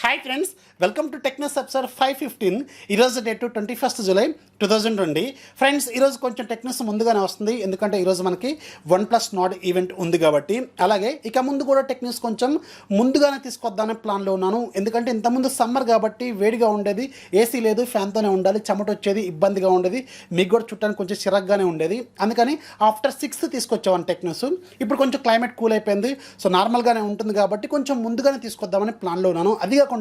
Hi friends, welcome to టెక్నస్ episode 515. ఈరోజు date 21 July 2020. Friends, ఈరోజు కొంచెం టెక్నస్ ముందుగానే వస్తుంది, ఎందుకంటే ఈరోజు మనకి OnePlus నాడ్ ఈవెంట్ ఉంది కాబట్టి. అలాగే ఇక ముందు కూడా టెక్నస్ కొంచెం ముందుగానే తీసుకొద్దామనే ప్లాన్లో ఉన్నాను, ఎందుకంటే ఇంతకుముందు సమ్మర్ కాబట్టి వేడిగా ఉండేది, ఏసీ లేదు, ఫ్యాన్తోనే ఉండాలి, చెమట వచ్చేది, ఇబ్బందిగా ఉండేది, మీకు కూడా చుట్టానికి కొంచెం చిరాగ్గానే ఉండేది. అందుకని ఆఫ్టర్ 6 తీసుకొచ్చామని టెక్నస్. ఇప్పుడు కొంచెం క్లైమేట్ కూల్ అయిపోయింది, సో నార్మల్గానే ఉంటుంది కాబట్టి కొంచెం ముందుగానే తీసుకొద్దామని ప్లాన్లో ఉన్నాను. అది కాకుండా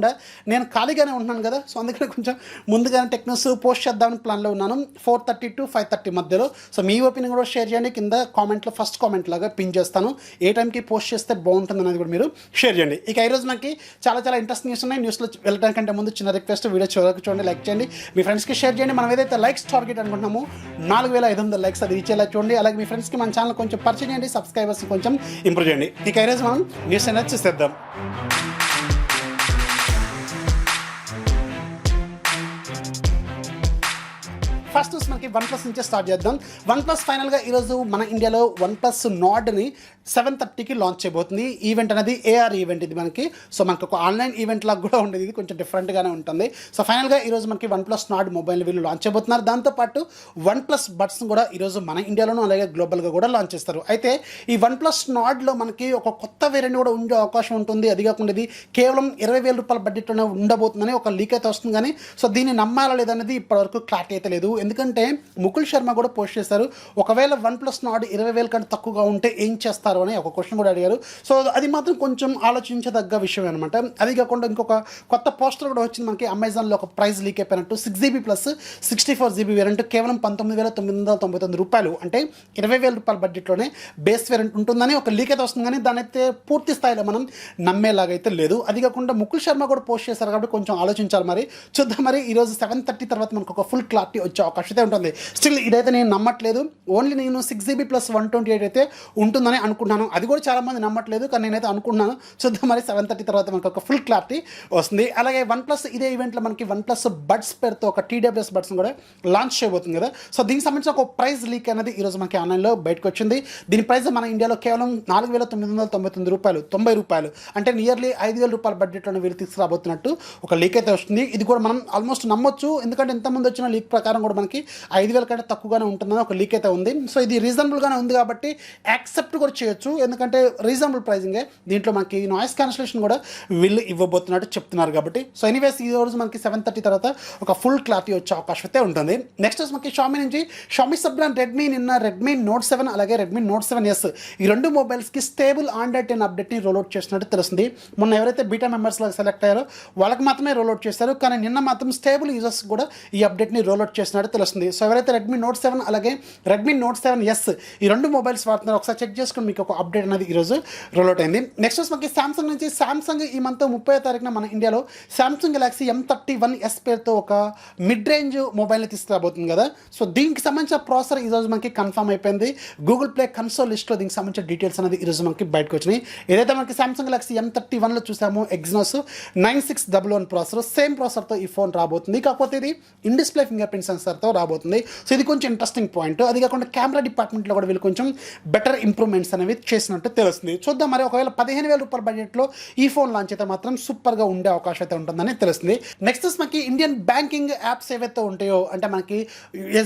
నేను ఖాళీగానే ఉంటున్నాను కదా, సో అందుకని కొంచెం ముందుగానే టెక్నస్ పోస్ట్ చేద్దామని ప్లాన్లో ఉన్నాను 4:30 to 5:30 మధ్యలో. సో మీ ఒపీనియన్ కూడా షేర్ చేయండి, కింద కామెంట్లో ఫస్ట్ కామెంట్ లాగా పిన్ చేస్తాను. ఏ టైంకి పోస్ట్ చేస్తే బాగుంటుంది అనేది కూడా మీరు షేర్ చేయండి. ఇక ఈరోజు మనకి చాలా ఇంట్రెస్టింగ్ న్యూస్ ఉన్నాయి. న్యూస్లో వెళ్ళడానికంటే ముందు చిన్న రిక్వెస్ట్, వీడియో చివరికి చూడండి, లైక్ చేయండి, మీ ఫ్రెండ్స్కి షేర్ చేయండి. మనం ఏదైతే లైక్స్ టార్గెట్ అనుకుంటున్నామో 4500 లైక్స్ అది ఇచ్చేలా చూడండి. అలాగే మీ ఫ్రెండ్స్కి మన ఛానల్ కొంచెం పరిచయం చేయండి, సబ్స్క్రైబర్స్ కొంచెం ఇంప్రూవ్ చేయండి. ఇక ఈరోజు మనం న్యూస్ అనేది చూసేద్దాం. ఫస్ట్ న్యూస్ మనకి OnePlus నుంచే స్టార్ట్ చేద్దాం. OnePlus ఫైనల్గా ఈరోజు మన ఇండియాలో OnePlus నాడ్ని 7:30కి లాంచ్ చేయబోతుంది. ఈవెంట్ అనేది AR ఈవెంట్ ఇది మనకి. సో మనకు ఒక ఆన్లైన్ ఈవెంట్ లాగా కూడా ఉండేది, ఇది కొంచెం డిఫరెంట్గానే ఉంటుంది. సో ఫైనల్గా ఈరోజు మనకి OnePlus నాడ్ మొబైల్ వీళ్ళు లాంచ్ చేయబోతున్నారు. దాంతోపాటు OnePlus బడ్స్ కూడా ఈరోజు మన ఇండియాలోనూ అలాగే గ్లోబల్గా కూడా లాంచ్ చేస్తారు. అయితే ఈ OnePlus నాడ్లో మనకి ఒక కొత్త వేరియంట్ కూడా ఉండే అవకాశం ఉంటుంది. అది కాకుండా ఇది కేవలం 20,000 రూపాయల బడ్జెట్లోనే ఉండబోతుందని ఒక లీక్ అయితే వస్తుంది, కానీ సో దీన్ని నమ్మాలా లేదనేది ఇప్పటివరకు క్లారిటీ అయితే లేదు. ఎందుకంటే ముకుల్ శర్మ కూడా పోస్ట్ చేశారు, ఒకవేళ OnePlus నాడ్ 20,000 కంటే తక్కువగా ఉంటే ఏం చేస్తారు అని ఒక క్వశ్చన్ కూడా అడిగారు. సో అది మాత్రం కొంచెం ఆలోచించదగ్గ విషయం అనమాట. అది కాకుండా ఇంకొక కొత్త పోస్టర్ కూడా వచ్చింది మనకి, అమెజాన్లో ఒక ప్రైస్ లీక్ అయిపోయినట్టు 6GB ప్లస్ 64GB వేరియంట్ కేవలం 19,999 రూపాయలు, అంటే 20,000 రూపాయల బడ్జెట్లోనే బేస్ వేరియంట్ ఉంటుందని ఒక లీక్ అయితే వస్తుంది, కానీ దాని అయితే పూర్తి స్థాయిలో మనం నమ్మేలాగైతే లేదు. అది కాకుండా ముకుల్ శర్మ కూడా పోస్ట్ చేశారు కాబట్టి కొంచెం ఆలోచించాలి. మరి చూద్దాం, మరి ఈరోజు 7:30 తర్వాత మనకు ఒక ఫుల్ క్లారిటీ వచ్చే అవకాశం అయితే ఉంటుంది. స్టిల్ ఇదైతే నేను నమ్మట్లేదు, ఓన్లీ నేను 6GB ప్లస్ 128 అయితే ఉంటుందని అనుకుంటున్నాను. అది కూడా చాలామంది నమ్మట్లేదు, కానీ నేనైతే అనుకుంటున్నాను. చూద్దాం, మరి 7:30 తర్వాత మనకు ఒక ఫుల్ క్లారిటీ వస్తుంది. అలాగే OnePlus ఇదే ఈవెంట్లో మనకి OnePlus బడ్స్ పేరుతో ఒక TWS బడ్స్ కూడా లాంచ్ చేయబోతుంది కదా. సో దీనికి సంబంధించిన ఒక ప్రైస్ లీక్ అనేది ఈరోజు మనకి ఆన్లైన్లో బయటకు వచ్చింది. దీని ప్రైస్ మన ఇండియాలో కేవలం 4,999 రూపాయలు, 90 రూపాయలు, అంటే నియర్లీ 5,000 రూపాయల బడ్జెట్లోనే వీళ్ళు తీసుకురాబోతున్నట్టు ఒక లీక్ అయితే వస్తుంది. ఇది కూడా మనం ఆల్మోస్ట్ నమ్మొచ్చు, ఎందుకంటే ఇంతకుముందు వచ్చిన లీక్ ప్రకారం కూడా మనకి 5,000 కంటే తక్కువగానే ఉంటుందని ఒక లీక్ అయితే ఉంది. సో ఇది రీజనబుల్గానే ఉంది కాబట్టి యాక్సెప్ట్ కూడా చేయొచ్చు, ఎందుకంటే రీజనబుల్ ప్రైజింగే. దీంట్లో మనకి నాయిస్ క్యాన్సిలేషన్ కూడా వీళ్ళు ఇవ్వబోతున్నట్టు చెప్తున్నారు కాబట్టి. సో ఎనీవేస్ ఈ రోజు మనకి 7:30 తర్వాత ఒక ఫుల్ క్లారిటీ వచ్చే అవకాశం అయితే ఉంటుంది. నెక్స్ట్ మనకి షామీ నుంచి షామీ సబ్ బ్రాండ్ నిన్న రెడ్మీ నోట్ 7 అలాగే రెడ్మీ నోట్ 7S ఈ రెండు మొబైల్స్కి స్టేబుల్ ఆండ్రాయిడ్ 10 అప్డేట్ని రోల్అవుట్ చేసినట్టు తెలుస్తుంది. మొన్న ఎవరైతే బీటా మెంబర్స్ లాగా సెలెక్ట్ అయ్యారో వాళ్ళకి మాత్రమే రోల్అవుట్ చేశారు, కానీ నిన్న మాత్రం స్టేబుల్ యూజర్స్ కూడా ఈ అప్డేట్ని రోల్అవుట్ చేసినట్టు తెలుస్తుంది. సో ఎవరైతే రెడ్మీ నోట్ 7 అలాగే రెడ్మీ నోట్ 7S ఈ రెండు మొబైల్స్ వాడుతున్నారు, ఒకసారి చెక్ చేసుకుని మీకు ఒక అప్డేట్ అనేది ఈరోజు రోల్అవుట్ అయింది. నెక్స్ట్ మనకి సామ్సంగ్ నుంచి సామ్సంగ్ ఈ మంత్ 30వ తారీఖున మన ఇండియాలో సామ్సంగ్ గెలాక్సీ M31s పేరుతో ఒక మిడ్ రేంజ్ మొబైల్ని తీసుకురాబోతుంది కదా. సో దీనికి సంబంధించిన ప్రాసెసర్ ఈరోజు మనకి కన్ఫర్మ్ అయిపోయింది. గూగుల్ ప్లే కన్సోల్ లిస్ట్లో దీనికి సంబంధించిన డీటెయిల్స్ అనేది ఈరోజు మనకి బయటకు వచ్చినాయి. ఏదైతే మనకి సామ్సంగ్ గెలాక్సీ M31లో చూసామో ఎగ్జినోస్ 9611 ప్రాసెసర్, సేమ్ ప్రాసెసర్తో ఈ ఫోన్ రాబోతుంది. కాకపోతే ఇది ఇన్ డిస్ప్లే ఫింగర్ ప్రింట్ సెన్సర్తో రాబోతుంది. సో ఇది కొంచెం ఇంట్రెస్టింగ్ పాయింట్. అది కాకుండా కెమెరా డిపార్ట్మెంట్లో కూడా వీళ్ళు కొంచెం బెటర్ ఇంప్రూవ్మెంట్స్ అనేవి చేసినట్టు తెలుస్తుంది. చూద్దాం, మరి ఒకవేళ 15,000 రూపాయల బడ్జెట్లో ఈ ఫోన్ లాంచ్ అయితే మాత్రం సూపర్గా ఉండే అవకాశం అయితే ఉంటుందని తెలుస్తుంది. నెక్స్ట్ మనకి ఇండియన్ బ్యాంకింగ్ యాప్స్ ఏవైతే ఉంటాయో, అంటే మనకి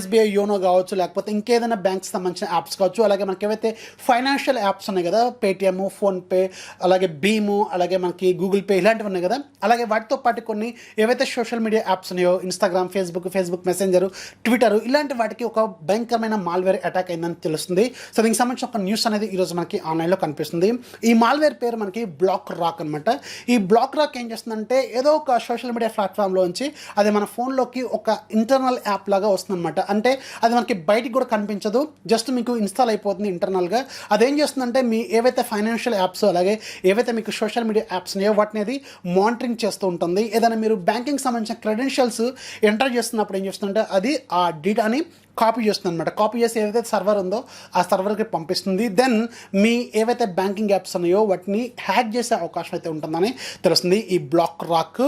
SBI యోనో కావచ్చు, లేకపోతే ఇంకేదైనా బ్యాంక్స్ సంబంధించిన యాప్స్ కావచ్చు, అలాగే మనకి ఏవైతే ఫైనాన్షియల్ యాప్స్ ఉన్నాయి కదా, పేటిఎమ్, ఫోన్పే, అలాగే భీము, అలాగే మనకి గూగుల్ పే, ఇలాంటివి ఉన్నాయి కదా. అలాగే వాటితో పాటు కొన్ని ఏవైతే సోషల్ మీడియా యాప్స్ ఉన్నాయో, ఇన్స్టాగ్రామ్, ఫేస్బుక్ మెసెంజర్, ట్విట్టర్, ఇలాంటి వాటికి ఒక భయంకరమైన మాల్వేర్ అటాక్ అయిందని తెలుస్తుంది. సో దీనికి సంబంధించిన ఒక న్యూస్ అనేది ఈరోజు మనకి ఆన్లైన్లో కనిపిస్తుంది. ఈ మాల్వేర్ పేరు మనకి బ్లాక్ రాక్ అనమాట. ఈ బ్లాక్ రాక్ ఏం చేస్తుందంటే ఏదో ఒక సోషల్ మీడియా ప్లాట్ఫామ్లో నుంచి అది మన ఫోన్లోకి ఒక ఇంటర్నల్ యాప్ లాగా వస్తుందన్నమాట. అంటే అది మనకి బయటికి కూడా కనిపించదు, జస్ట్ మీకు ఇన్స్టాల్ అయిపోతుంది ఇంటర్నల్గా. అదేం చేస్తుందంటే మీ ఏవైతే ఫైనాన్షియల్ యాప్స్ అలాగే ఏవైతే మీకు సోషల్ మీడియా యాప్స్ ఉన్నాయో వాటిని అది మానిటరింగ్ చేస్తూ ఉంటుంది. ఏదైనా మీరు బ్యాంకింగ్ సంబంధించిన క్రెడెన్షియల్స్ ఎంటర్ చేస్తున్నప్పుడు ఏం చేస్తుందంటే అది ఆ డేటాని కాపీ చేస్తుంది అనమాట. కాపీ చేసి ఏదైతే సర్వర్ ఉందో ఆ సర్వర్కి పంపిస్తుంది. దెన్ మీ ఏవైతే బ్యాంకింగ్ యాప్స్ ఉన్నాయో వాటిని హ్యాక్ చేసే అవకాశం అయితే ఉంటుందని తెలుస్తుంది ఈ బ్లాక్ రాక్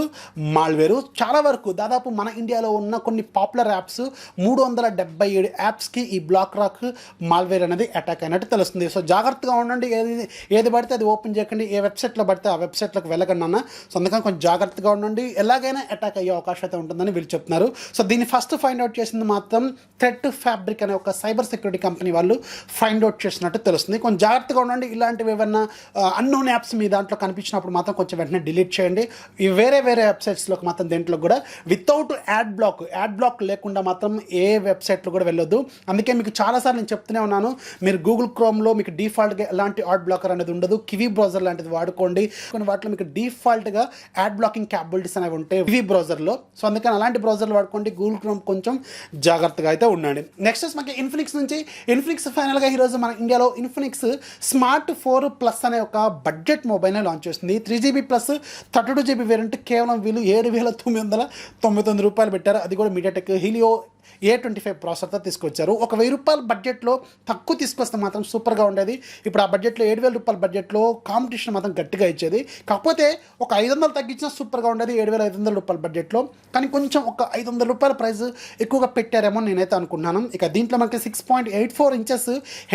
మాల్వేరు. చాలా వరకు దాదాపు మన ఇండియాలో ఉన్న కొన్ని పాపులర్ యాప్స్ 377 యాప్స్కి ఈ బ్లాక్ రాక్ మాల్వేర్ అనేది అటాక్ అయినట్టు తెలుస్తుంది. సో జాగ్రత్తగా ఉండండి, ఏది పడితే అది ఓపెన్ చేయకండి, ఏ వెబ్సైట్లో పడితే ఆ వెబ్సైట్లోకి వెళ్ళకండి అన్న. సో అందుకని కొంచెం జాగ్రత్తగా ఉండండి, ఎలాగైనా అటాక్ అయ్యే అవకాశం అయితే ఉంటుందని వీళ్ళు చెప్తున్నారు. సో దీన్ని ఫస్ట్ ఫైండ్ అవుట్ చేసింది మాత్రం థ్రెట్ ఫ్యాబ్రిక్ అనే ఒక సైబర్ సెక్యూరిటీ కంపెనీ వాళ్ళు ఫైండ్ అవుట్ చేసినట్టు తెలుస్తుంది. కొంచెం జాగ్రత్తగా ఉండండి, ఇలాంటివి ఏమన్నా అన్నోన్ యాప్స్ మీ దాంట్లో కనిపించినప్పుడు మాత్రం కొంచెం వెంటనే డిలీట్ చేయండి. ఈ వేరే వెబ్సైట్స్లోకి మాత్రం దేంట్లో కూడా వితౌట్ యాడ్ బ్లాక్ లేకుండా మాత్రం ఏ వెబ్సైట్లో కూడా వెళ్ళొద్దు. అందుకే మీకు చాలాసార్లు నేను చెప్తూనే ఉన్నాను, మీరు గూగుల్ క్రోమ్లో మీకు డిఫాల్ట్గా ఎలాంటి యాడ్ బ్లాకర్ అనేది ఉండదు. కివీ బ్రౌజర్ లాంటిది వాడుకోండి. కొన్ని వాటిలో మీకు డిఫాల్ట్గా యాడ్ బ్లాకింగ్ క్యాపబిలిటీస్ అనేవి ఉంటాయి కివీ బ్రౌజర్లో. సో అందుకని అలాంటి బ్రౌజర్లు వాడుకోండి. గూగుల్ క్రోమ్ కొంచెం జాగ్రత్తగా అయితే ఉండండి. నెక్స్ట్ మనకి ఇన్ఫినిక్స్ నుంచి ఫైనల్గా ఈరోజు మన ఇండియాలో ఇన్ఫినిక్స్ స్మార్ట్ 4 ప్లస్ అనే ఒక బడ్జెట్ మొబైల్ని లాంచ్ చేస్తుంది. 3GB ప్లస్ 32GB వేరియంట్ కేవలం వీళ్ళు 7,999 రూపాయలు పెట్టారు. అది కూడా మీడియాటెక్ హీలియో A25 ప్రాసెసర్తో తీసుకొచ్చారు. ఒక 1,000 రూపాయల బడ్జెట్లో తక్కువ తీసుకొస్తే మాత్రం సూపర్గా ఉండేది. ఇప్పుడు ఆ బడ్జెట్లో 7,000 రూపాయల బడ్జెట్లో కాంపిటీషన్ మాత్రం గట్టిగా ఇచ్చేది. కాకపోతే ఒక 500 తగ్గించినా సూపర్గా ఉండేది 7,500 రూపాయల బడ్జెట్లో. కానీ కొంచెం ఒక 500 రూపాయల ప్రైస్ ఎక్కువగా పెట్టారేమో నేనైతే అనుకున్నాను. ఇక దీంట్లో మనకి 6.84 ఇంచెస్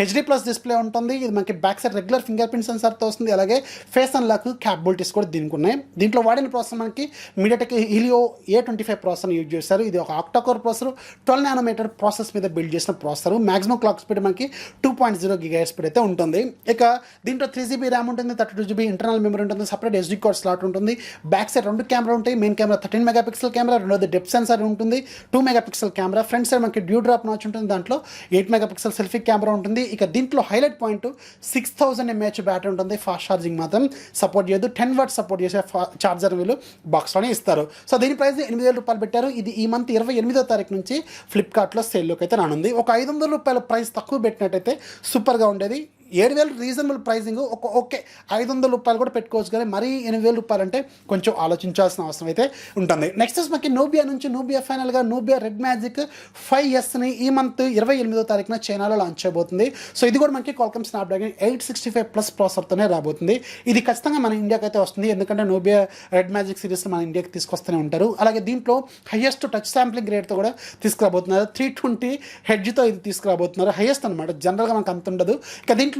HD+ డిస్ప్లే ఉంటుంది. ఇది మనకి back side regular fingerprint సెన్సార్తో వస్తుంది. అలాగే ఫేస్ అన్లాక్ క్యాపబిలిటీస్ కూడా దీనికి ఉన్నాయి. దీంట్లో వాడిన ప్రాసెసర్ మనకి MediaTek Helio A25 processor use చేశారు. ఇది ఒక ఆక్టాకోర్ ప్రాసెసర్ 12 నానోమీటర్ ప్రాసెస్ మీద బిల్డ్ చేసిన ప్రాసెసర్. మాక్సిమం క్లాక్ స్పీడ్ మనకి 2.0 GHz స్పీడ్ అయితే ఉంటుంది. ఇక దీంట్లో 3GB ర్యామ్ ఉంటుంది, 32GB ఇంటర్నల్ మెమరీ ఉంటుంది, సపరేట్ SD కార్డ్ స్లాట్ ఉంటుంది. బ్యాక్ సైడ్ 2 కెమెరా ఉంటాయి. మెయిన్ కెమెరా 13 మెగాపిక్సెల్ కెమెరా, రెండోది డెప్త్ సెన్సార్ ఉంటుంది, 2 మెగాపిక్సెల్ కెమెరా. ఫ్రంట్ సైడ్ మనకి డ్యూ డ్రాప్ నాచ్ ఉంటుంది, దాంట్లో 8 మెగాపిక్సెల్ సెల్ఫీ కెమెరా ఉంటుంది. ఇక దీంట్లో హైలైట్ పాయింట్ 6000 mAh బ్యాటరీ ఉంటుంది. ఫాస్ట్ ఛార్జింగ్ మాత్రం సపోర్ట్ చేయదు. 10 వాట్స్ సపోర్ట్ చేసే ఛార్జర్ వీళ్ళు బాక్స్లోనే ఇస్తారు. సో దీని ప్రైస్ 8,000 రూపాయలు పెట్టారు. ఇది ఈ మంత్ 28వ తారీఖు నుంచి ఫ్లిప్కార్ట్లో సేల్లోకి అయితే రానుంది. ఒక 500 రూపాయల ప్రైస్ తక్కువ పెట్టినట్టయితే సూపర్గా ఉండేది. 7,000 రీజనబుల్ ప్రైసింగ్. ఓకే 500 రూపాయలు కూడా పెట్టుకోవచ్చు, కానీ మరీ 8,000 రూపాయలు అంటే కొంచెం ఆలోచించాల్సిన అవసరం అయితే ఉంటుంది. నెక్స్ట్ మనకి నూబియా ఫైనల్గా నూబియా రెడ్ మ్యాజిక్ 5Sని ఈ మంత్ 28వ తారీఖున చైనాలో లాంచ్ చేయబోతుంది. సో ఇది కూడా మనకి క్వాల్కమ్ స్నాప్డ్రాగన్ 865+ ప్రాసెసర్తోనే రాబోతుంది. ఇది ఖచ్చితంగా మన ఇండియాకి అయితే వస్తుంది, ఎందుకంటే నూబియా రెడ్ మ్యాజిక్ సిరీస్ మన ఇండియాకి తీసుకొస్తూనే ఉంటారు. అలాగే దీంట్లో హైయెస్ట్ టచ్ శాంప్లింగ్ రేట్తో కూడా తీసుకురాబోతున్నారు. 320 హెడ్జ్తో ఇది తీసుకురాబోతున్నారు. హైయెస్ట్ అనమాట, జనరల్గా మనకు అంత ఉండదు. ఇక దీంట్లో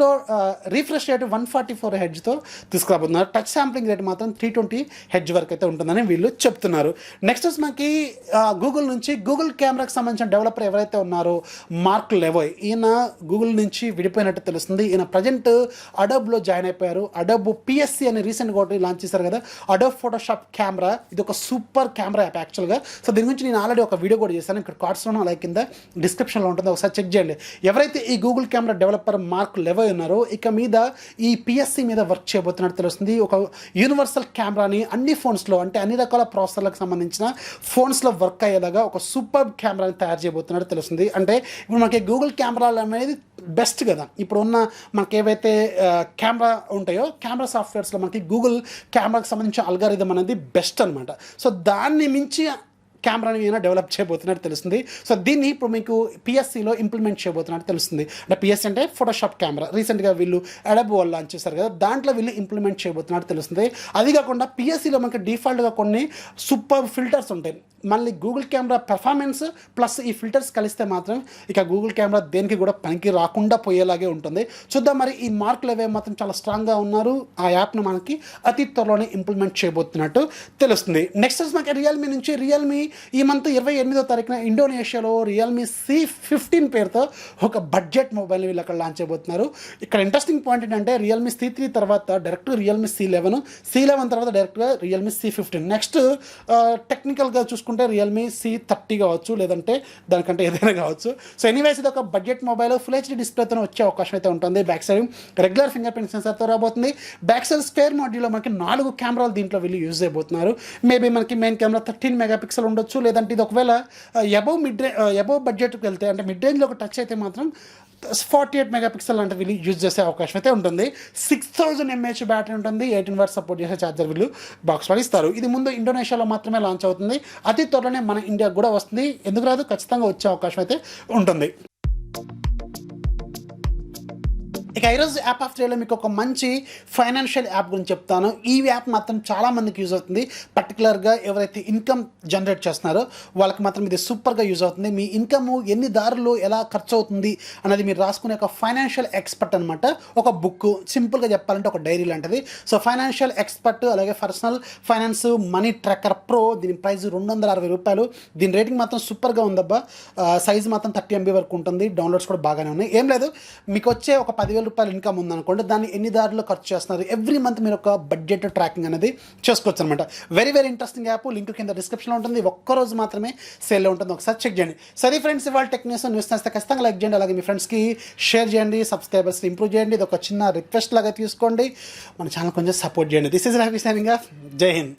రీఫ్రెష్ రేట్ 144 హెడ్జ్తో తీసుకురాబోతున్నారు. టచ్ శాంప్లింగ్ రేట్ మాత్రం 320 హెడ్జ్ వరకు అయితే ఉంటుందని వీళ్ళు చెప్తున్నారు. నెక్స్ట్ మనకి గూగుల్ నుంచి గూగుల్ కెమెరాకి సంబంధించిన డెవలపర్ ఎవరైతే ఉన్నారో మార్క్ లెవోయ్, ఈయన గూగుల్ నుంచి విడిపోయినట్టు తెలుస్తుంది. ఈయన ప్రజెంట్ అడోబ్లో జాయిన్ అయిపోయారు. అడోబ్ PSC అని రీసెంట్గా ఒకటి లాంచ్ చేశారు కదా, అడోబ్ ఫోటోషాప్ కెమెరా. ఇది ఒక సూపర్ కెమెరా యాప్ యాక్చువల్గా. సో దీని గురించి నేను ఆల్రెడీ ఒక వీడియో కూడా చేశాను, ఇక్కడ కార్డ్స్లోనూ అలాగే కింద డిస్క్రిప్షన్లో ఉంటుంది, ఒకసారి చెక్ చేయండి. ఎవరైతే ఈ గూగుల్ కెమెరా డెవలపర్ మార్క్ లెవోయ్ ఉన్నారో ఇక మీద ఈ PSC మీద వర్క్ చేయబోతున్నట్టు తెలుస్తుంది. ఒక యూనివర్సల్ కెమెరాని అన్ని ఫోన్స్లో, అంటే అన్ని రకాల ప్రాసెసర్లకు సంబంధించిన ఫోన్స్లో వర్క్ అయ్యేలాగా ఒక సూపర్ కెమెరాని తయారు చేయబోతున్నట్టు తెలుస్తుంది. అంటే ఇప్పుడు మనకి గూగుల్ కెమెరాలు అనేది బెస్ట్ కదా, ఇప్పుడు ఉన్న మనకి ఏవైతే కెమెరా ఉంటాయో కెమెరా సాఫ్ట్వేర్స్లో మనకి గూగుల్ కెమెరాకి సంబంధించిన అల్గారిథం అనేది బెస్ట్ అనమాట. సో దాన్ని మించి కెమెరాని ఏమైనా డెవలప్ చేయబోతున్నట్టు తెలుస్తుంది. సో దీన్ని ఇప్పుడు మీకు PSCలో ఇంప్లిమెంట్ చేయబోతున్నట్టు తెలుస్తుంది. అంటే PSC అంటే ఫోటోషాప్ కెమెరా. రీసెంట్గా వీళ్ళు అడోబ్ వాళ్ళు లాంచ్ చేశారు కదా, దాంట్లో వీళ్ళు ఇంప్లిమెంట్ చేయబోతున్నట్టు తెలుస్తుంది. అది కాకుండా PSCలో మనకి డిఫాల్ట్గా కొన్ని సూపర్ ఫిల్టర్స్ ఉంటాయి. మళ్ళీ గూగుల్ కెమెరా పెర్ఫార్మెన్స్ ప్లస్ ఈ ఫిల్టర్స్ కలిస్తే మాత్రం ఇక గూగుల్ కెమెరా దేనికి కూడా పనికి రాకుండా పోయేలాగే ఉంటుంది. చూద్దాం మరి ఈ మార్క్ లెవే మాత్రం చాలా స్ట్రాంగ్గా ఉన్నారు. ఆ యాప్ను మనకి అతి త్వరలోనే ఇంప్లిమెంట్ చేయబోతున్నట్టు తెలుస్తుంది. నెక్స్ట్ మనకి రియల్మీ నుంచి ఈ మంత్ 28వ తారీఖున ఇండోనేషియాలో రియల్మీ C15 పేరుతో ఒక బడ్జెట్ మొబైల్ని వీళ్ళు అక్కడ లాంచ్ చేయబోతున్నారు. ఇక్కడ ఇంట్రెస్టింగ్ పాయింట్ ఏంటంటే రియల్మీ C3 తర్వాత డైరెక్ట్ రియల్మీ C11 తర్వాత డైరెక్ట్గా రియల్మీ C15. నెక్స్ట్ టెక్నికల్గా చూసుకుంటే రియల్మీ C30 కావచ్చు, లేదంటే దానికంటే ఏదైనా కావచ్చు. సో ఎనీవేస్ ఇది ఒక బడ్జెట్ మొబైల్ ఫుల్ HD డిస్ప్లేతో వచ్చే అవకాశం అయితే ఉంటుంది. Back side regular fingerprint సెన్సార్తో రాబోతుంది. బ్యాక్ సైడ్ స్క్వేర్ మాడ్యూల్లో మనకి 4 కెమెరాలు దీంట్లో వీళ్ళు యూజ్ చేయబోతున్నారు. మేబీ మనకి మెయిన్ కెమెరా 13 మెగాపిక్సెల్ ఉండొచ్చు, లేదంటే ఇది ఒకవేళ అబవ్ బడ్జెట్కి వెళ్తే అంటే మిడ్ రేంజ్లో ఒక టచ్ అయితే మాత్రం 48 మెగాపిక్సెల్ లాంటి వీళ్ళు యూజ్ చేసే అవకాశం అయితే ఉంటుంది. 6000 mAh బ్యాటరీ ఉంటుంది. 18 వాట్స్ సపోర్ట్ చేసే ఛార్జర్ వీళ్ళు బాక్స్లో ఇస్తారు. ఇది ముందు ఇండోనేషియాలో మాత్రమే లాంచ్ అవుతుంది. అతి త్వరలోనే మన ఇండియాకు కూడా వస్తుంది. ఎందుకు రాదు, ఖచ్చితంగా వచ్చే అవకాశం అయితే ఉంటుంది. ఇక ఈరోజు యాప్ ఆఫ్ డేలో మీకు ఒక మంచి ఫైనాన్షియల్ యాప్ గురించి చెప్తాను. ఈ యాప్ మాత్రం చాలామందికి యూజ్ అవుతుంది. పర్టికులర్గా ఎవరైతే ఇన్కమ్ జనరేట్ చేస్తున్నారో వాళ్ళకి మాత్రం ఇది సూపర్గా యూజ్ అవుతుంది. మీ ఇన్కమ్ ఎన్ని దారులు ఎలా ఖర్చు అవుతుంది అనేది మీరు రాసుకునే ఒక ఫైనాన్షియల్ ఎక్స్పర్ట్ అనమాట. ఒక బుక్, సింపుల్గా చెప్పాలంటే ఒక డైరీ లాంటిది. సో ఫైనాన్షియల్ ఎక్స్పర్ట్, అలాగే personal finance money tracker pro, దీని ప్రైస్ ₹260. దీని రేటింగ్ మాత్రం సూపర్గా ఉందబ్బా. సైజ్ మాత్రం 30 MB వరకు ఉంటుంది. డౌన్లోడ్స్ కూడా బాగానే ఉన్నాయి. ఏం లేదు, మీకు వచ్చే ఒక ₹10,000 ఇన్కమ్ ఉందనుకోండి, దాన్ని ఎన్ని దారులు ఖర్చు చేస్తున్నారు ఎవ్రీ మంత్ మీరు ఒక బడ్జెట్ ట్రాకింగ్ అనేది చేసుకోవచ్చు అనమాట. Very very interesting app. Link కింద డిస్క్రిప్షన్లో ఉంటుంది. ఒక్కరోజు మాత్రమే సేల్లో ఉంటుంది, ఒకసారి చెక్ చేయండి. సరే ఫ్రెండ్స్, ఇవాళ టెక్ న్యూస్ నచ్చితే ఖచ్చితంగా లైక్ చేయండి, అలాగే మీ ఫ్రెండ్స్కి షేర్ చేయండి, సబ్స్క్రైబర్స్ ఇంప్రూవ్ చేయండి. ఇది ఒక చిన్న రిక్వెస్ట్ లాగా తీసుకోండి, మన ఛానల్ కొంచెం సపోర్ట్ చేయండి. This is Rafi signing off. జై హింద్.